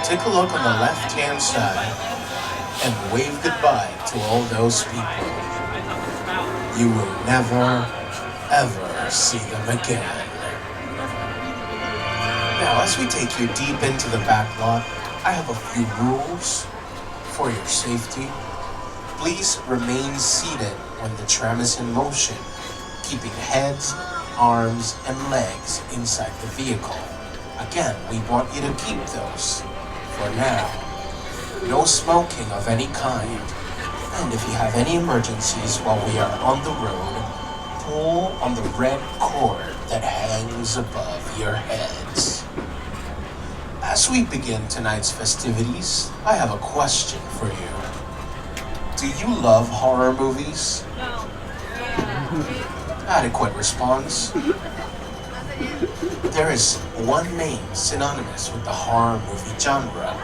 take a look on the left-hand side and wave goodbye to all those people. You will never, ever see them again. Now, as we take you deep into the backlot, I have a few rules for your safety. Please remain seated when the tram is in motion, keeping heads, arms, and legs inside the vehicle. Again, we want you to keep those for now. No smoking of any kind. And if you have any emergencies while we are on the road, pull on the red cord that hangs above your heads. As we begin tonight's festivities, I have a question for you. Do you love horror movies? No. Adequate response. There is one name synonymous with the horror movie genre: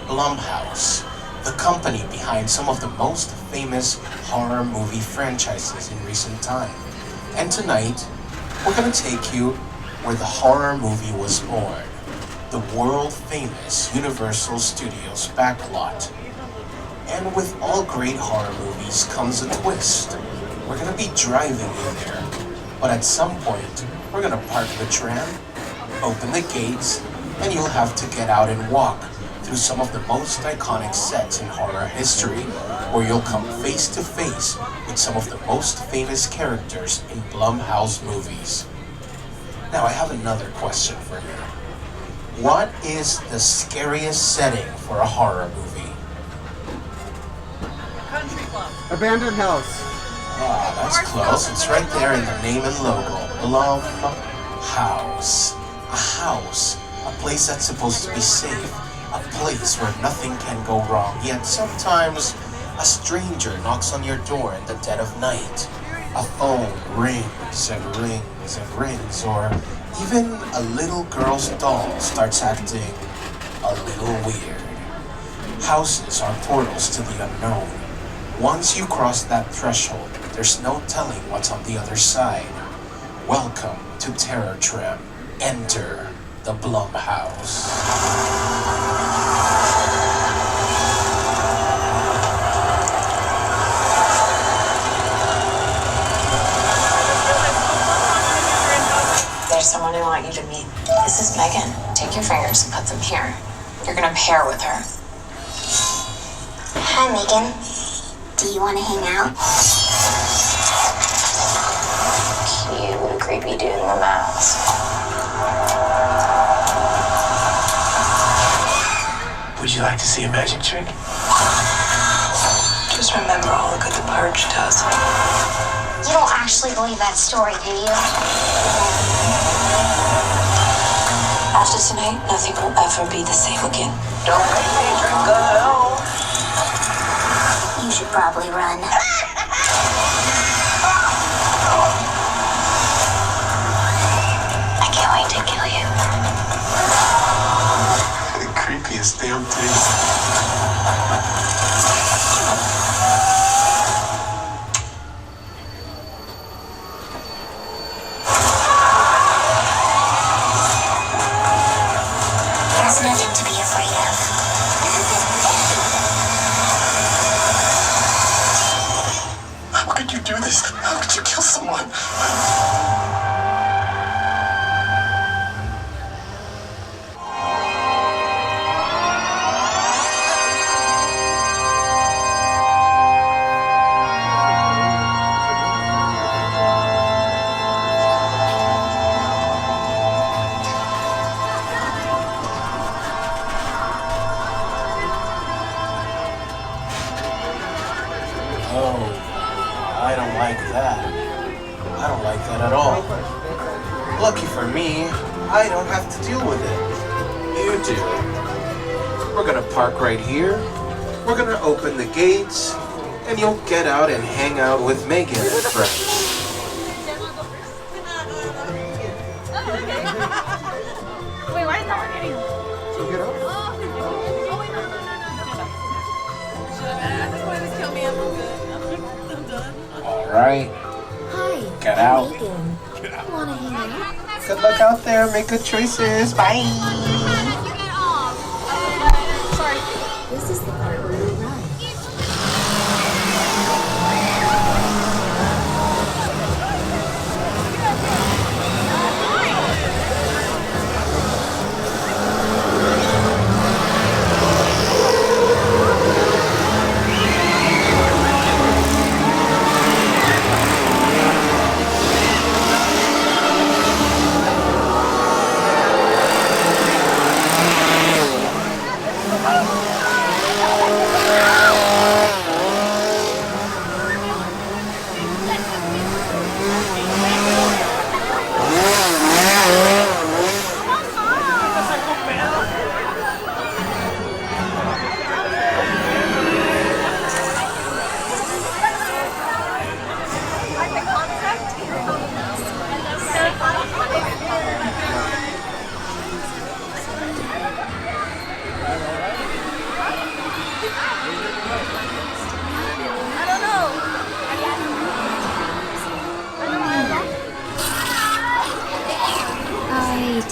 Blumhouse, the company behind some of the most famous horror movie franchises in recent time. And tonight, we're going to take you where the horror movie was born, the world-famous Universal Studios backlot. And with all great horror movies comes a twist. We're going to be driving you there, but at some point, we're going to park the tram, open the gates, and you'll have to get out and walk through some of the most iconic sets in horror history, where you'll come face to face with some of the most famous characters in Blumhouse movies. Now, I have another question for you. What is the scariest setting for a horror movie? Country club. Abandoned house. Ah, that's close. It's right there in the name and logo. Blumhouse. A house. A place that's supposed to be safe. A place where nothing can go wrong. Yet sometimes a stranger knocks on your door in the dead of night. A phone rings and rings and rings. Or even a little girl's doll starts acting a little weird. Houses are portals to the unknown. Once you cross that threshold, there's no telling what's on the other side. Welcome to Terror Tram. Enter the Blumhouse. There's someone I want you to meet. This is Megan. Take your fingers and put them here. You're gonna pair with her. Hi, Megan. Do you want to hang out? Cute, creepy dude in the mask. Would you like to see a magic trick? Just remember all the good the purge does. You don't actually believe that story, do you? After tonight, nothing will ever be the same again. Don't make me drink alone. You should probably run. I can't wait to kill you. The creepiest damn thing. There's nothing to be afraid of. How could you do this? How could you kill someone? Oh, I don't like that. I don't like that at all. Lucky for me, I don't have to deal with it. You do. We're gonna park right here. We're gonna open the gates, and you'll get out and hang out with Megan and friends. Wait, why is that one getting? So get up. All right, Hi. get out. Megan. Want to hang out? Good luck out there. Make good choices. Bye. You get off.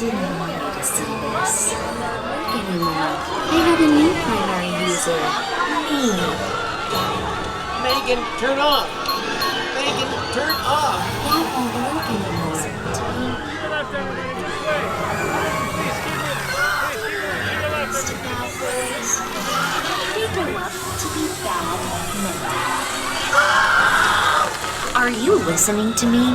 didn't want you to see this. Look anymore. They have a new primary user. Me. Megan, turn off. Megan, turn off. That won't work anymore, Timmy. It's too bad, boys. They grow up to be bad men. Are you listening to me?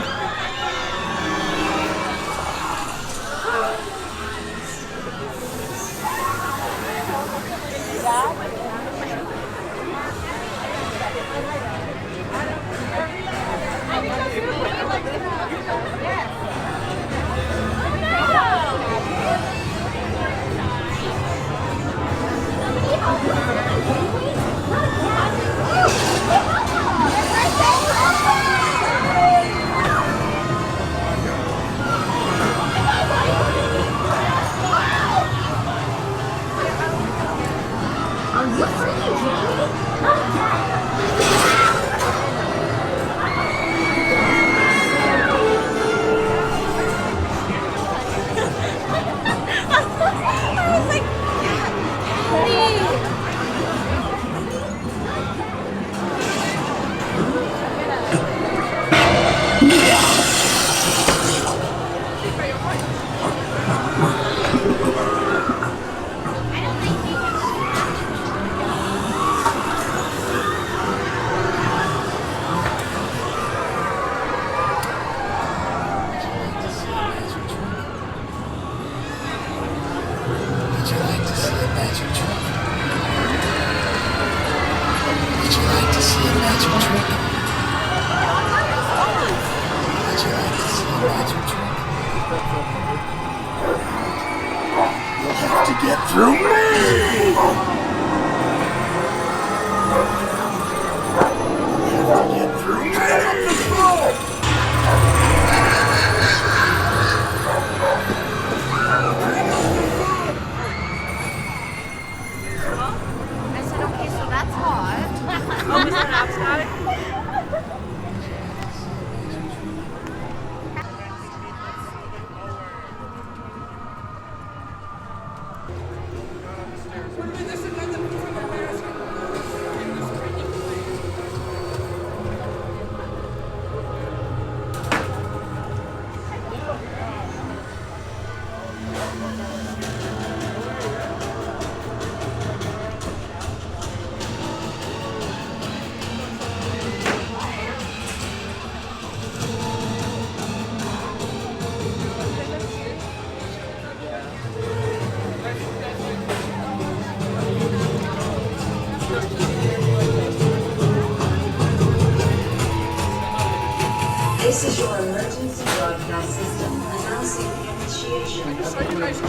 This is your emergency broadcast system announcing the initiation of the purge,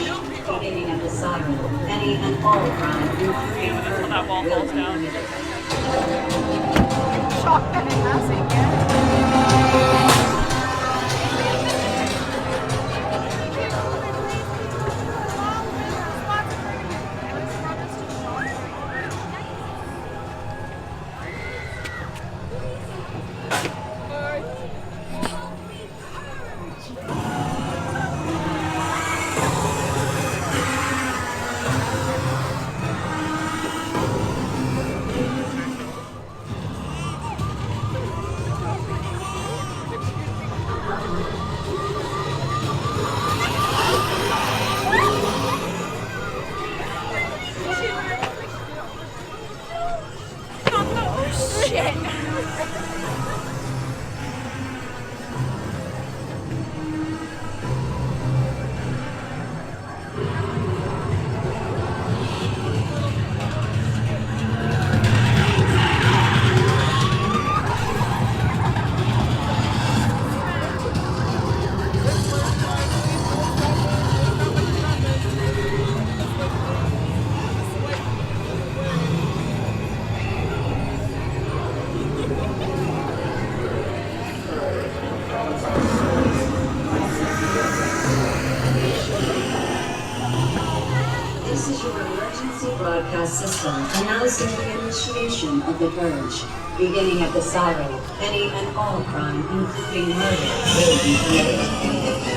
beginning at the siren. Any and all crime, including murder, will be committed. Shocked and passing, yeah. This is your emergency broadcast system announcing the initiation of the purge. Beginning at the siren, any and all crime, including murder, will be committed.